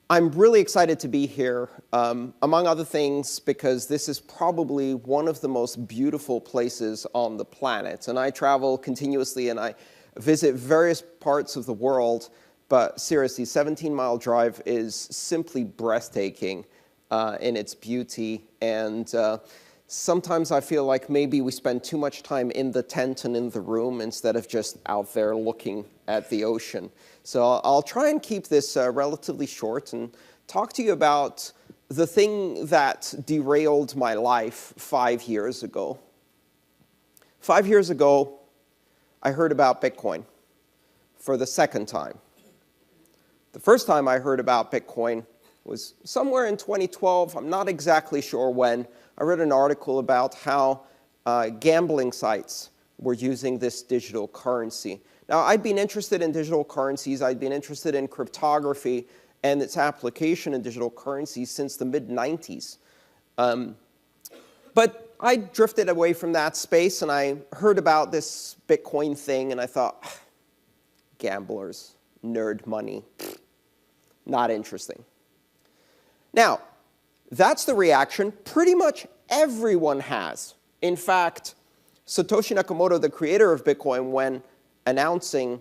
I'm really excited to be here, among other things, because this is probably one of the most beautiful places on the planet. And I travel continuously and I visit various parts of the world, but seriously, 17-mile drive is simply breathtaking in its beauty. And sometimes I feel like maybe we spend too much time in the tent and in the room instead of just out there looking at the ocean. So I'll try and keep this relatively short and talk to you about the thing that derailed my life 5 years ago. 5 years ago, I heard about Bitcoin for the second time. The first time I heard about Bitcoin was somewhere in 2012. I'm not exactly sure when. I read an article about how gambling sites were using this digital currency. Now, I'd been interested in digital currencies. I'd been interested in cryptography and its application in digital currencies since the mid-90s. But I drifted away from that space, and I heard about this Bitcoin thing, and I thought, gamblers, nerd money, not interesting. Now, that's the reaction pretty much everyone has. In fact, Satoshi Nakamoto, the creator of Bitcoin, when announcing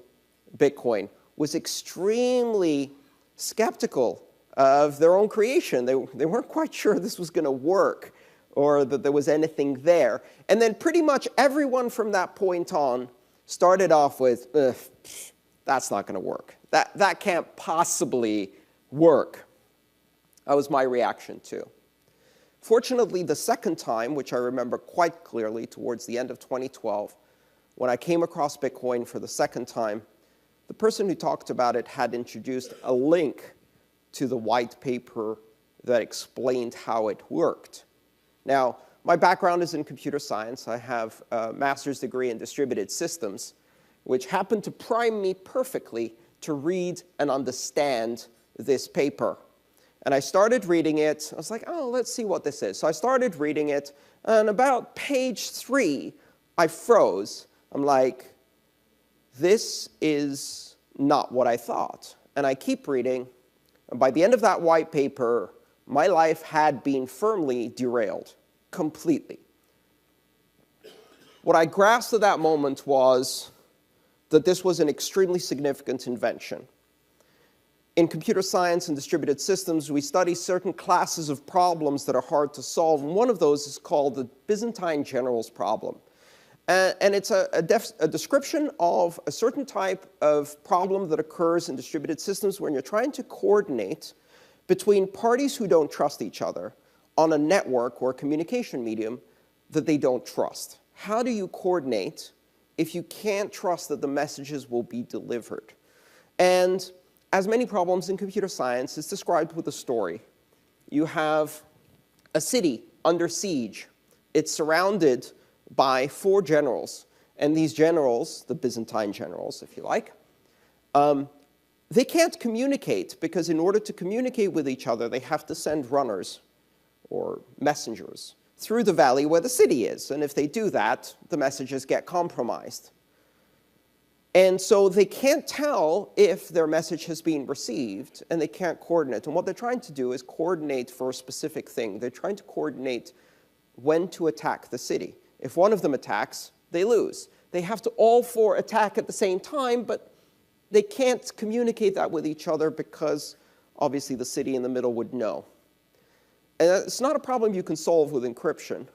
Bitcoin, was extremely skeptical of their own creation. They weren't quite sure this was going to work or that there was anything there. And then pretty much everyone from that point on started off with, that's not going to work. That can't possibly work. That was my reaction too. Fortunately, the second time, which I remember quite clearly towards the end of 2012, when I came across Bitcoin for the second time, the person who talked about it had introduced a link to the white paper that explained how it worked. Now, my background is in computer science. I have a master's degree in distributed systems, which happened to prime me perfectly to read and understand this paper. And I started reading it. I was like, oh, let's see what this is. So I started reading it, and about page 3, I froze. I'm like, this is not what I thought. And I keep reading, and by the end of that white paper, my life had been firmly derailed, completely. What I grasped at that moment was that this was an extremely significant invention. In computer science and distributed systems, we study certain classes of problems that are hard to solve, and one of those is called the Byzantine generals problem. And it's a description of a certain type of problem that occurs in distributed systems when you're trying to coordinate between parties who don't trust each other on a network or a communication medium that they don't trust. How do you coordinate if you can't trust that the messages will be delivered? And as many problems in computer science, it's described with a story. You have a city under siege. It's surrounded by 4 generals. And these generals, the Byzantine generals, if you like, they can't communicate because in order to communicate with each other, they have to send runners or messengers through the valley where the city is. And if they do that, the messages get compromised. And so they can't tell if their message has been received, and they can't coordinate. And what they're trying to do is coordinate for a specific thing. They're trying to coordinate when to attack the city. If one of them attacks, they lose. They have to all 4 attack at the same time, but they can't communicate that with each other because obviously the city in the middle would know. And it's not a problem you can solve with encryption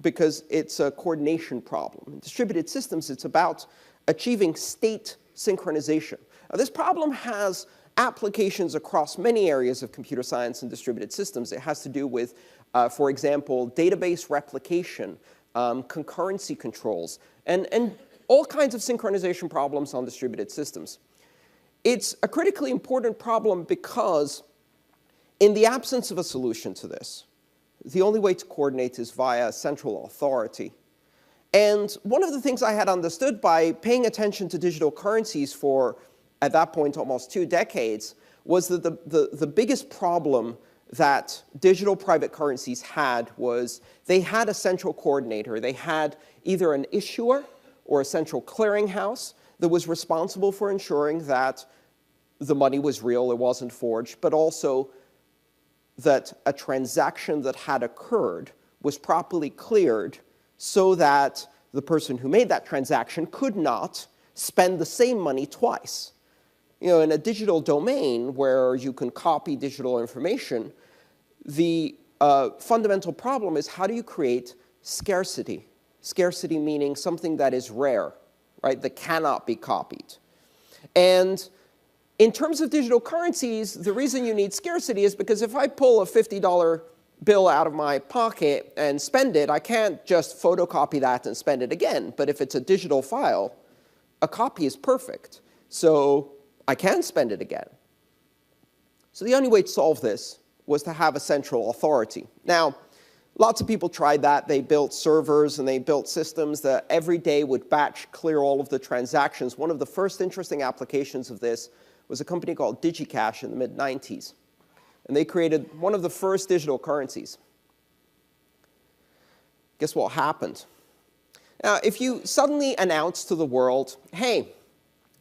because it's a coordination problem. In distributed systems, it's about achieving state synchronization. Now, this problem has applications across many areas of computer science and distributed systems. It has to do with, for example, database replication, concurrency controls, and all kinds of synchronization problems on distributed systems. It's a critically important problem because in the absence of a solution to this, the only way to coordinate is via central authority. And one of the things I had understood by paying attention to digital currencies for, at that point, almost 2 decades, was that the biggest problem that digital private currencies had was they had a central coordinator. They had either an issuer or a central clearinghouse that was responsible for ensuring that the money was real, it wasn't forged, but also that a transaction that had occurred was properly cleared so that the person who made that transaction could not spend the same money twice. You know, in a digital domain where you can copy digital information, the fundamental problem is how do you create scarcity? Scarcity meaning something that is rare, right, that cannot be copied. And in terms of digital currencies, the reason you need scarcity is because if I pull a $50 bill out of my pocket and spend it, I can't just photocopy that and spend it again. But if it's a digital file, a copy is perfect. So I can spend it again. So the only way to solve this was to have a central authority. Now, lots of people tried that. They built servers and they built systems that every day would batch clear all of the transactions. One of the first interesting applications of this was a company called DigiCash in the mid-90s. And they created one of the first digital currencies. Guess what happened? Now, if you suddenly announce to the world, hey,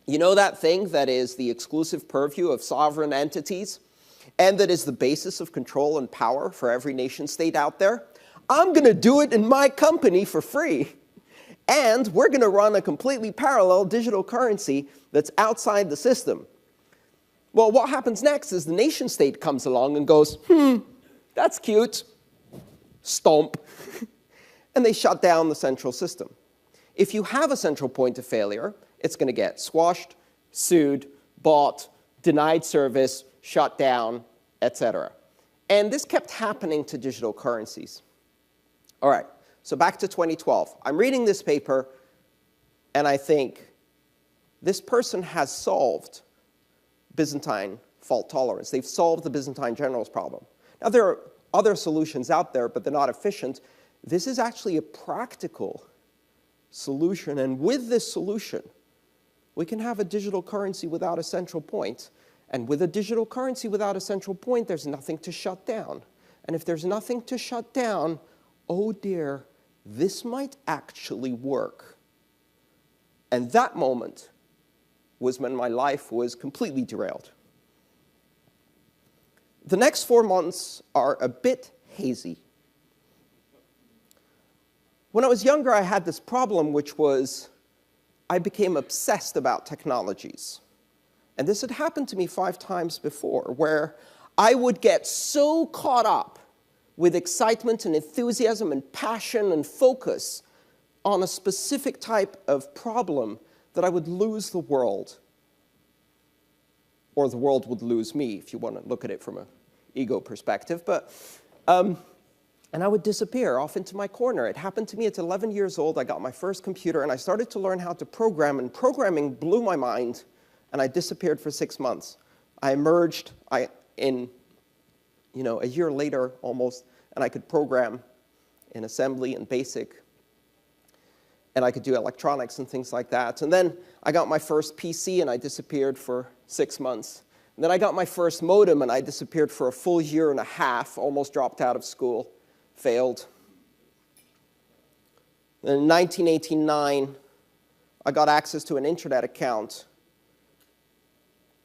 you know that thing that is the exclusive purview of sovereign entities and that is the basis of control and power for every nation state out there? I'm going to do it in my company for free. And we're going to run a completely parallel digital currency that's outside the system. Well, what happens next is the nation state comes along and goes, that's cute. Stomp. And they shut down the central system. If you have a central point of failure, it's going to get squashed, sued, bought, denied service, shut down, etc. And this kept happening to digital currencies. All right, so back to 2012. I'm reading this paper, and I think this person has solved Byzantine fault tolerance. They've solved the Byzantine generals problem. Now, there are other solutions out there, but they're not efficient. This is actually a practical solution, and with this solution, we can have a digital currency without a central point. And with a digital currency without a central point, there's nothing to shut down. And if there's nothing to shut down, oh dear, this might actually work. And that moment was when my life was completely derailed. The next 4 months are a bit hazy. When I was younger, I had this problem, which was I became obsessed about technologies. And this had happened to me 5 times before, where I would get so caught up with excitement and enthusiasm and passion and focus on a specific type of problem that I would lose the world, or the world would lose me, if you want to look at it from an ego perspective. But, and I would disappear off into my corner. It happened to me at 11 years old. I got my first computer, and I started to learn how to program, and programming blew my mind, and I disappeared for 6 months. I emerged in a year later almost, and I could program in assembly and BASIC, and I could do electronics and things like that. And then I got my first PC, and I disappeared for 6 months. And then I got my first modem, and I disappeared for a full year and a half, almost dropped out of school, failed. Then in 1989, I got access to an internet account,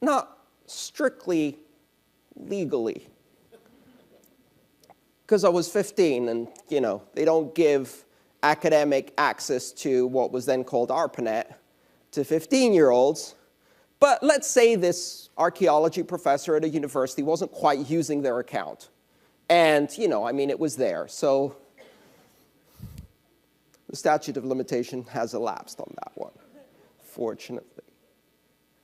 not strictly legally, because I was 15, and they don't give academic access to what was then called ARPANET to 15-year-olds. But let's say this archaeology professor at a university wasn't quite using their account. And, it was there. So the statute of limitation has elapsed on that one, fortunately.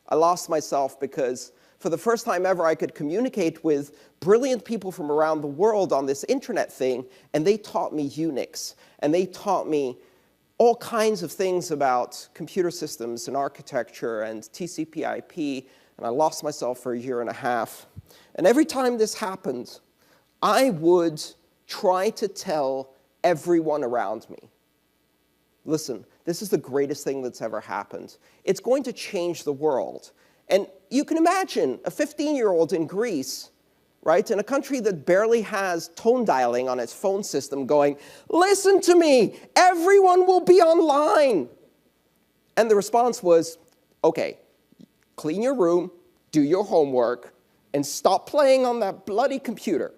I lost myself because for the first time ever, I could communicate with brilliant people from around the world on this internet thing, and they taught me Unix, and they taught me all kinds of things about computer systems and architecture and TCP/IP, and I lost myself for a year and a half. And every time this happened, I would try to tell everyone around me, listen, this is the greatest thing that's ever happened. It's going to change the world. And you can imagine a 15-year-old in Greece, right, in a country that barely has tone dialing on its phone system going, listen to me, everyone will be online. And the response was, okay, clean your room, do your homework, and stop playing on that bloody computer.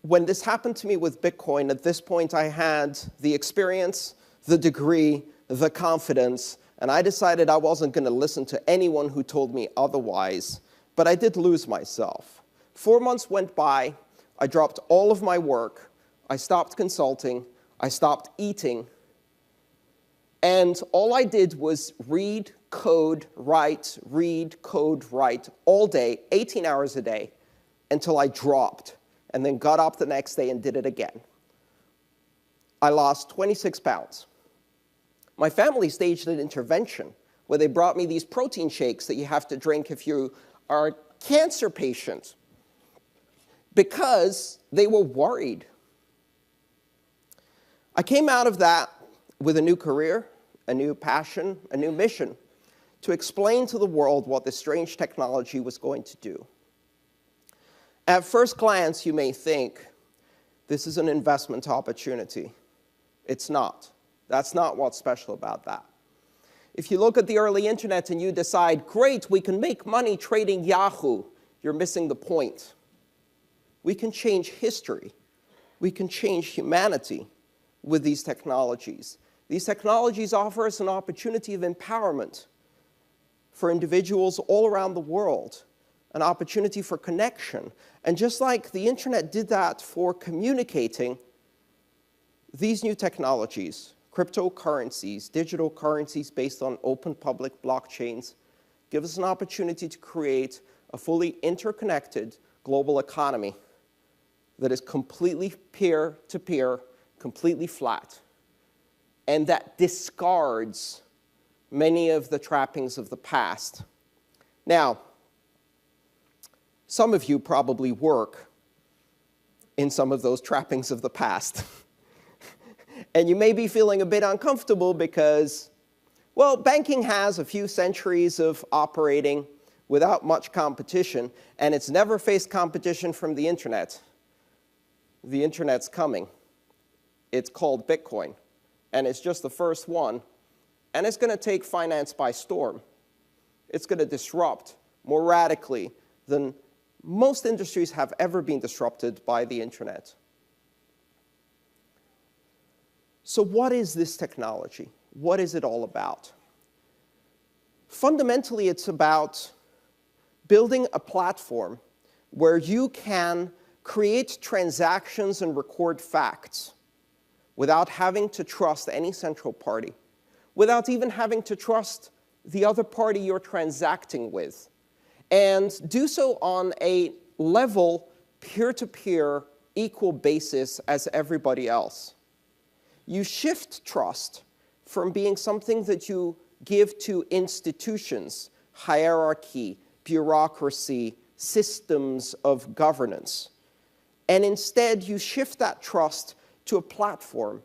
When this happened to me with Bitcoin, at this point I had the experience, the degree, the confidence, and I decided I wasn't going to listen to anyone who told me otherwise, but I did lose myself. 4 months went by, I dropped all of my work, I stopped consulting, I stopped eating, and all I did was read, code, write, all day, 18 hours a day, until I dropped, and then got up the next day and did it again. I lost 26 pounds. My family staged an intervention where they brought me these protein shakes that you have to drink if you are a cancer patient, because they were worried. I came out of that with a new career, a new passion, a new mission to explain to the world what this strange technology was going to do. At first glance, you may think, this is an investment opportunity. It's not. That's not what's special about that. If you look at the early internet and you decide, great, we can make money trading Yahoo, you're missing the point. We can change history. We can change humanity with these technologies. These technologies offer us an opportunity of empowerment for individuals all around the world, an opportunity for connection. And just like the internet did that for communicating, these new technologies, cryptocurrencies, digital currencies based on open public blockchains, give us an opportunity to create a fully interconnected global economy that is completely peer-to-peer, completely flat, and that discards many of the trappings of the past. Now, some of you probably work in some of those trappings of the past. And you may be feeling a bit uncomfortable because, well, banking has a few centuries of operating without much competition, and it's never faced competition from the internet. The internet's coming. It's called Bitcoin, and it's just the first one, and it's going to take finance by storm. It's going to disrupt more radically than most industries have ever been disrupted by the internet. So what is this technology? What is it all about? Fundamentally, it's about building a platform where you can create transactions and record facts without having to trust any central party, without even having to trust the other party you're transacting with, and do so on a level, peer-to-peer, equal basis as everybody else. You shift trust from being something that you give to institutions, hierarchy, bureaucracy, systems of governance, and instead you shift that trust to a platform,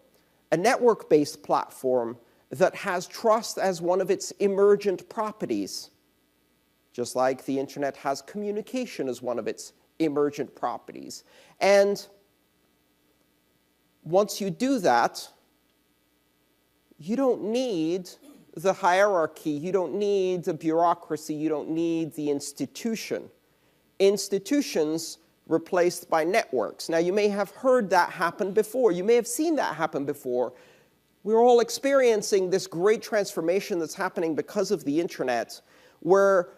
a network-based platform that has trust as one of its emergent properties, just like the internet has communication as one of its emergent properties. And once you do that, you don't need the hierarchy, you don't need the bureaucracy, you don't need the institution. Institutions replaced by networks. Now, you may have heard that happen before. You may have seen that happen before. We're all experiencing this great transformation that's happening because of the internet, where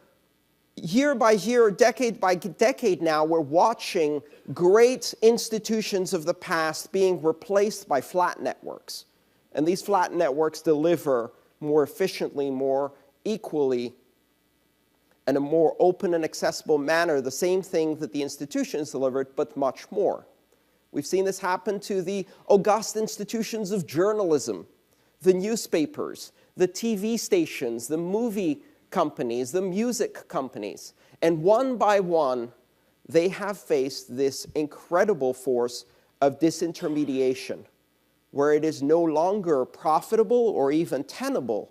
year by year, decade by decade now, we're watching great institutions of the past being replaced by flat networks. And these flat networks deliver more efficiently, more equally, in a more open and accessible manner, the same thing that the institutions delivered, but much more. We've seen this happen to the august institutions of journalism, the newspapers, the TV stations, the movie companies, the music companies. And one by one, they have faced this incredible force of disintermediation, where it is no longer profitable or even tenable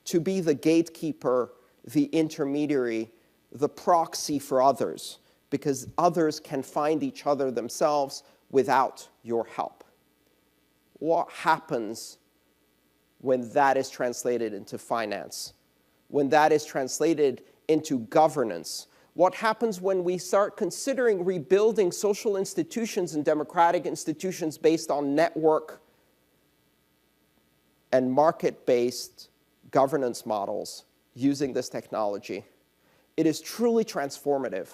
to be the gatekeeper, the intermediary, the proxy for others, because others can find each other themselves without your help. What happens when that is translated into finance, when that is translated into governance? What happens when we start considering rebuilding social institutions and democratic institutions based on network and market-based governance models using this technology? It is truly transformative.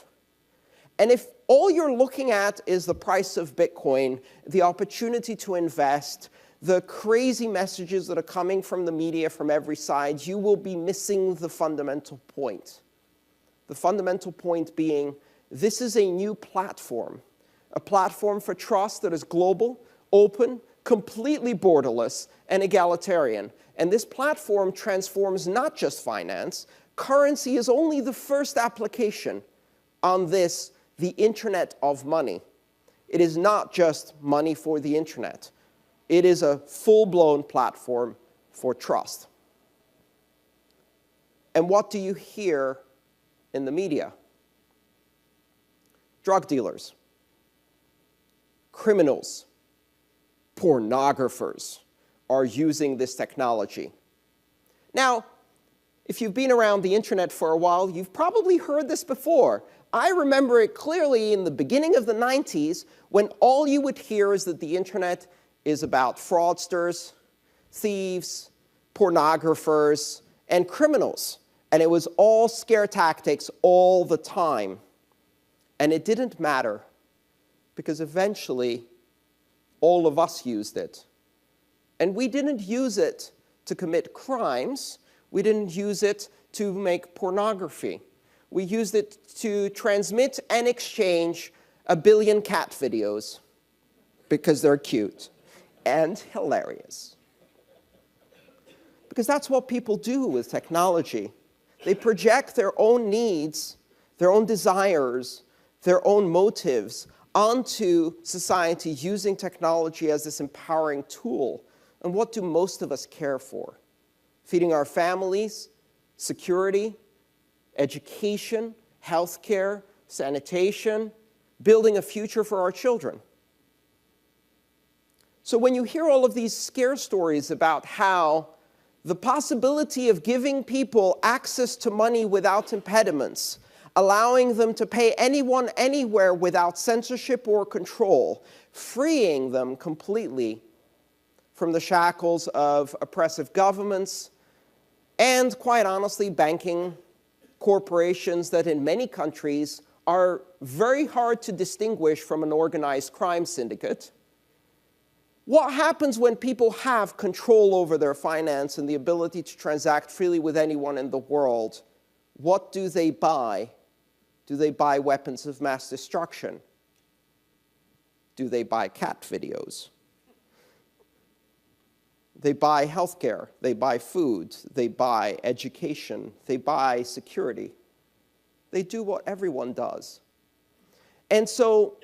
And if all you're looking at is the price of Bitcoin, the opportunity to invest, the crazy messages that are coming from the media from every side, you will be missing the fundamental point. The fundamental point being, this is a new platform, a platform for trust that is global, open, completely borderless, and egalitarian. And this platform transforms not just finance. Currency is only the first application on this, the Internet of money. It is not just money for the Internet. It is a full-blown platform for trust. And what do you hear in the media? Drug dealers, criminals, pornographers are using this technology. Now, if you've been around the Internet for a while, you've probably heard this before. I remember it clearly in the beginning of the 90s when all you would hear is that the Internet is about fraudsters, thieves, pornographers, and criminals. And it was all scare tactics all the time. And it didn't matter, because eventually all of us used it. And we didn't use it to commit crimes. We didn't use it to make pornography. We used it to transmit and exchange 1 billion cat videos because they're cute and hilarious. Because that's what people do with technology. They project their own needs, their own desires, their own motives onto society using technology as this empowering tool. And what do most of us care for? Feeding our families, security, education, healthcare, sanitation, building a future for our children. So when you hear all of these scare stories about how the possibility of giving people access to money without impediments, allowing them to pay anyone anywhere without censorship or control, freeing them completely from the shackles of oppressive governments, and quite honestly, banking corporations that in many countries are very hard to distinguish from an organized crime syndicate. What happens when people have control over their finance and the ability to transact freely with anyone in the world? What do they buy? Do they buy weapons of mass destruction? Do they buy cat videos? They buy healthcare, they buy food, they buy education, they buy security. They do what everyone does. And so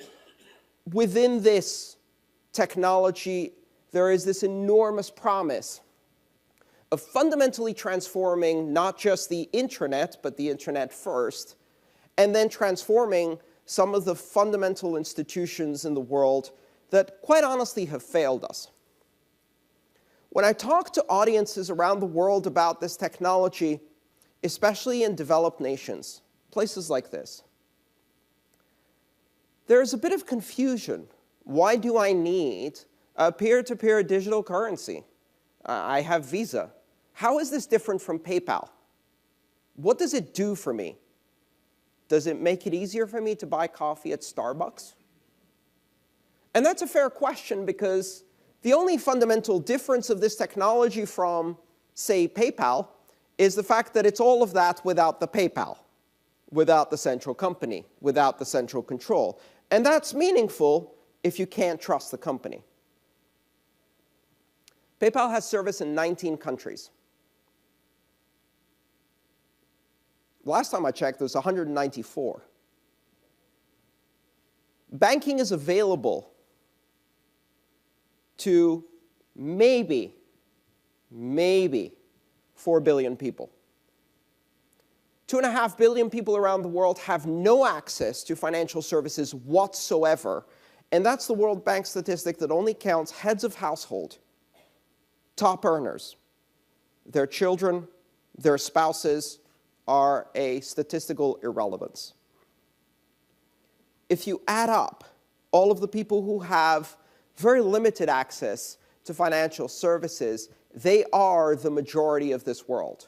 within this technology, there is this enormous promise of fundamentally transforming not just the Internet, but the Internet first, and then transforming some of the fundamental institutions in the world that, quite honestly, have failed us. When I talk to audiences around the world about this technology, especially in developed nations, places like this, there's a bit of confusion. Why do I need a peer-to-peer digital currency? I have Visa. How is this different from PayPal? What does it do for me? Does it make it easier for me to buy coffee at Starbucks? And that's a fair question, because the only fundamental difference of this technology from, say, PayPal is the fact that it's all of that without the PayPal, without the central company, without the central control. And that's meaningful if you can't trust the company. PayPal has service in 19 countries. Last time I checked, there's 194. Banking is available to maybe 4 billion people. 2.5 billion people around the world have no access to financial services whatsoever. And that's the World Bank statistic that only counts heads of household, top earners, their children, their spouses are a statistical irrelevance. If you add up all of the people who have very limited access to financial services, they are the majority of this world.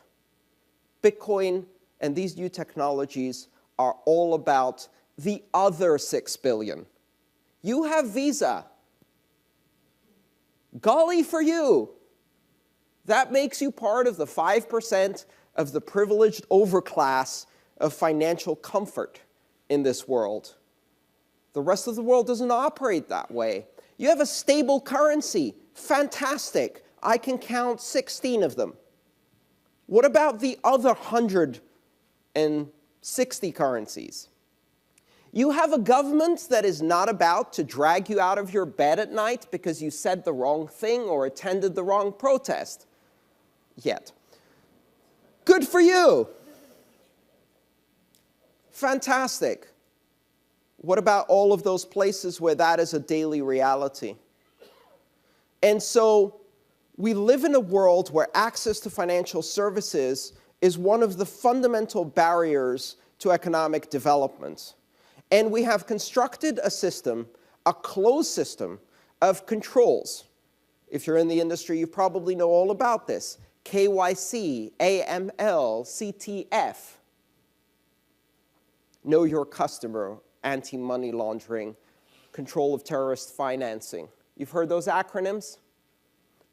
Bitcoin and these new technologies are all about the other 6 billion. You have Visa. Golly for you. That makes you part of the 5% of the privileged overclass of financial comfort in this world. The rest of the world doesn't operate that way. You have a stable currency. Fantastic. I can count 16 of them. What about the other 160 currencies? You have a government that is not about to drag you out of your bed at night because you said the wrong thing or attended the wrong protest. Yet. Good for you. Fantastic. What about all of those places where that is a daily reality? And so we live in a world where access to financial services is one of the fundamental barriers to economic development. And we have constructed a system, a closed system, of controls. If you're in the industry, you probably know all about this. KYC, AML, CTF. Know your customer, anti-money laundering, control of terrorist financing. You've heard those acronyms?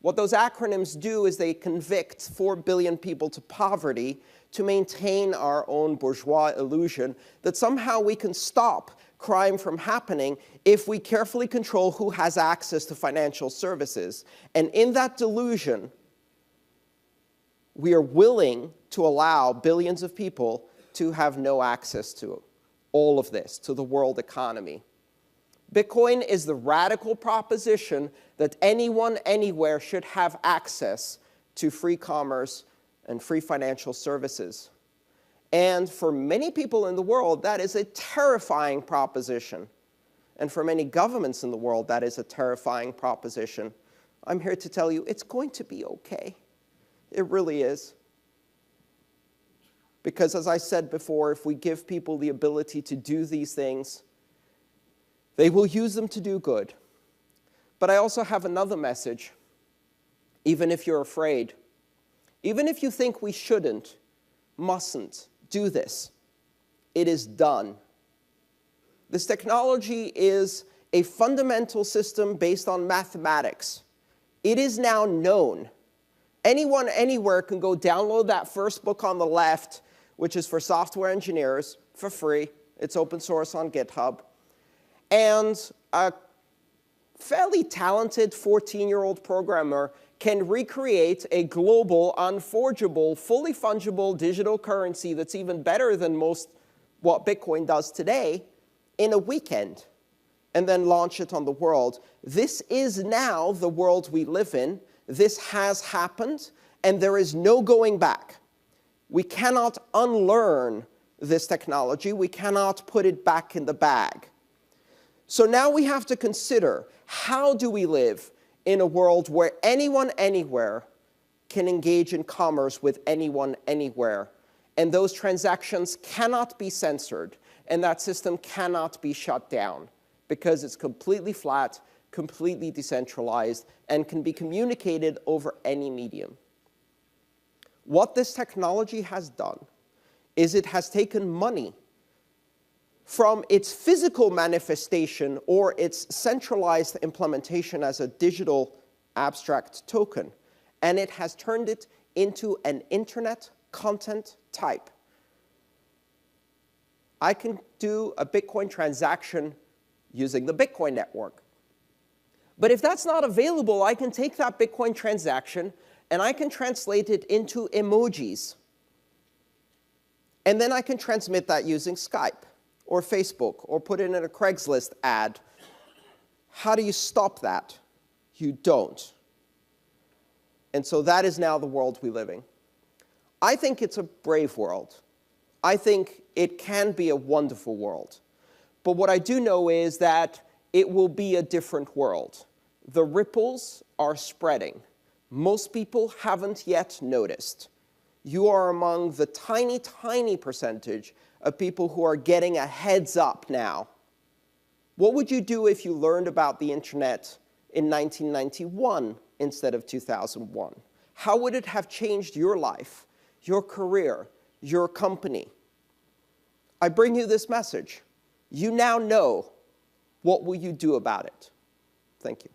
What those acronyms do is they convict 4 billion people to poverty to maintain our own bourgeois illusion that somehow we can stop crime from happening if we carefully control who has access to financial services. And in that delusion, we are willing to allow billions of people to have no access to all of this, to the world economy. Bitcoin is the radical proposition that anyone, anywhere should have access to free commerce and free financial services. And for many people in the world, that is a terrifying proposition. And for many governments in the world, that is a terrifying proposition. I'm here to tell you it's going to be okay. It really is. Because as I said before, if we give people the ability to do these things, they will use them to do good. But I also have another message. Even if you're afraid, even if you think we shouldn't, mustn't do this, it is done. This technology is a fundamental system based on mathematics. It is now known. Anyone, anywhere can go download that first book on the left, which is for software engineers, for free. It's open source on GitHub. And a fairly talented 14-year-old programmer can recreate a global, unforgeable, fully fungible digital currency that's even better than most what Bitcoin does today in a weekend, and then launch it on the world. This is now the world we live in. This has happened, and there is no going back. We cannot unlearn this technology. We cannot put it back in the bag. So now we have to consider, how do we live in a world where anyone, anywhere can engage in commerce with anyone, anywhere, and those transactions cannot be censored, and that system cannot be shut down because it's completely flat, completely decentralized, and can be communicated over any medium. What this technology has done is it has taken money from its physical manifestation or its centralized implementation as a digital abstract token, and it has turned it into an internet content type. I can do a Bitcoin transaction using the Bitcoin network. But if that's not available, I can take that Bitcoin transaction and I can translate it into emojis. And then I can transmit that using Skype or Facebook or put it in a Craigslist ad. How do you stop that? You don't. And so that is now the world we live in. I think it's a brave world. I think it can be a wonderful world. But what I do know is that it will be a different world. The ripples are spreading. Most people haven't yet noticed. You are among the tiny, tiny percentage of people who are getting a heads up now. What would you do if you learned about the internet in 1991 instead of 2001? How would it have changed your life, your career, your company? I bring you this message. You now know. What will you do about it? Thank you.